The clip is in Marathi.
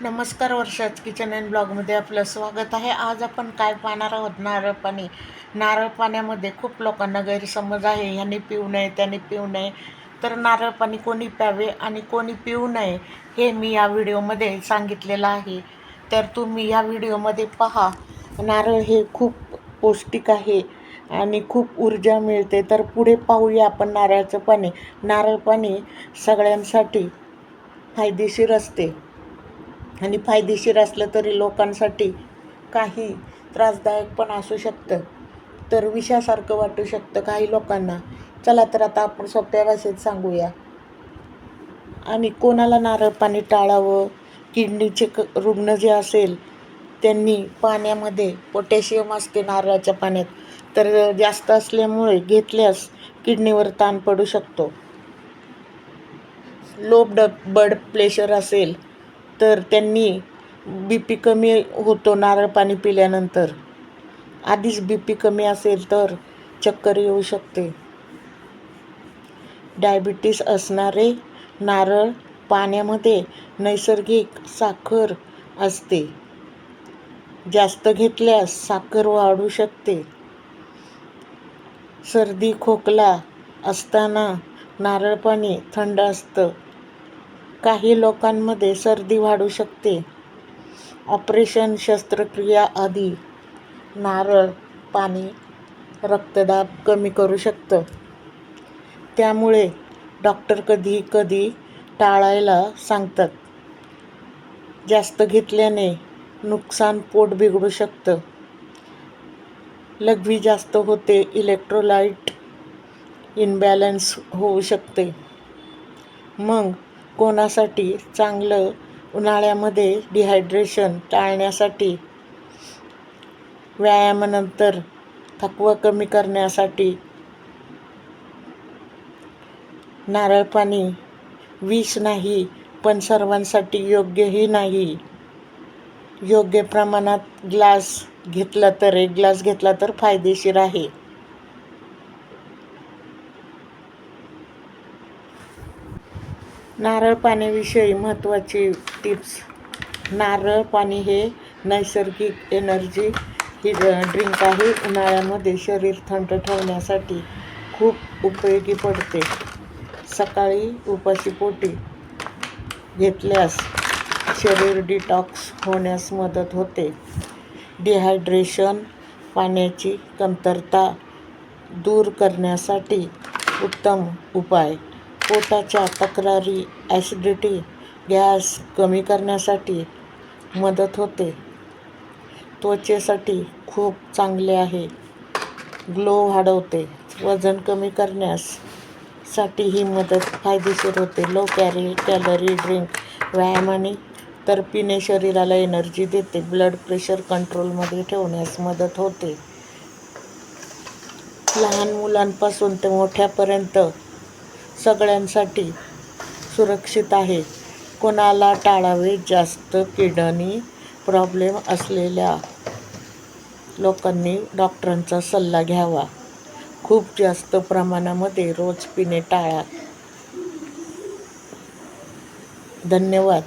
नमस्कार, वर्षाच किचन अँड ब्लॉगमध्ये आपलं स्वागत आहे. आज आपण काय पाहणार आहोत? नारळ पाणी. नारळ पाण्यामध्ये खूप लोकांना गैरसमज आहे, ह्याने पिऊ नये त्याने पिऊ नये. तर नारळ पाणी कोणी प्यावे आणि कोणी पिऊ नये हे मी या व्हिडिओमध्ये सांगितलेलं आहे. तर तुम्ही या व्हिडिओमध्ये पहा. नारळ हे खूप पौष्टिक आहे आणि खूप ऊर्जा मिळते. तर पुढे पाहूया आपण नारळाचं पाणी. नारळ पाणी सगळ्यांसाठी फायदेशीर असते आणि फायदेशीर असलं तरी लोकांसाठी काही त्रासदायक पण असू शकतं, तर विषासारखं वाटू शकतं काही लोकांना. चला तर आता आपण सोप्या भाषेत सांगूया. आणि कोणाला नारळ पाणी टाळावं? किडनीचे रुग्ण जे असेल त्यांनी पाण्यामध्ये पोटॅशियम असते नारळाच्या पाण्यात, तर जास्त असल्यामुळे घेतल्यास किडनीवर ताण पडू शकतो. लो ब्लड प्रेशर असेल तर त्यांनी BP कमी होतो नारळ पाणी पिल्यानंतर. आधीच BP कमी असेल तर चक्कर येऊ शकते. डायबिटीस असणारे नारळ पाण्यामध्ये नैसर्गिक साखर असते, जास्त घेतल्यास साखर वाढू शकते. सर्दी खोकला असताना नारळ पाणी थंड असतं. काही लोकांमध्ये सर्दी वाढू शकते. ऑपरेशन शस्त्रक्रिया आधी नारळ पाणी रक्तदाब कमी करू शकतं. त्यामुळे डॉक्टर कधी टाळायला सांगतात. जास्त घेतल्याने नुकसान, पोट बिघडू शकतं. लघवी जास्त होते, इलेक्ट्रोलाइट इनबॅलन्स होऊ शकते. मग कोणासाठी चांगलं? उन्हाळ्यामध्ये डिहायड्रेशन टाळण्यासाठी, व्यायामानंतर थकवा कमी करण्यासाठी नारळ पाणी विष नाही, पण सर्वांसाठी योग्यही नाही. योग्य प्रमाणात एक ग्लास घेतला तर फायदेशीर आहे. नारळ पाण्याविषयी महत्त्वाची टिप्स. नारळ पाणी हे नैसर्गिक एनर्जी ड्रिंक आहे. उन्हाळ्यामध्ये शरीर थंड ठेवण्यासाठी खूप उपयोगी पडते. सकाळी उपाशीपोटी घेतल्यास शरीर डिटॉक्स होण्यास मदत होते. डिहायड्रेशन, पाण्याची कमतरता दूर करण्यासाठी उत्तम उपाय. पोटाच्या तक्रारी, ॲसिडिटी, गॅस कमी करण्यासाठी मदत होते. त्वचेसाठी खूप चांगले आहे. ग्लो वाढवते. वजन कमी करण्यासाठी ही मदत फायदेशीर होते. Low calorie drink. व्यायामाने तर पिणे शरीराला एनर्जी देते. ब्लड प्रेशर कंट्रोलमध्ये ठेवण्यास मदत होते. लहान मुलांपासून ते मोठ्यापर्यंत सगळ्यांसाठी सुरक्षित आहे. कोणाला टाळावे? जास्त किडनी प्रॉब्लेम असलेल्या लोकांनी डॉक्टरांचा सल्ला घ्यावा. खूप जास्त प्रमाणामध्ये रोज पिणे टाळा. धन्यवाद.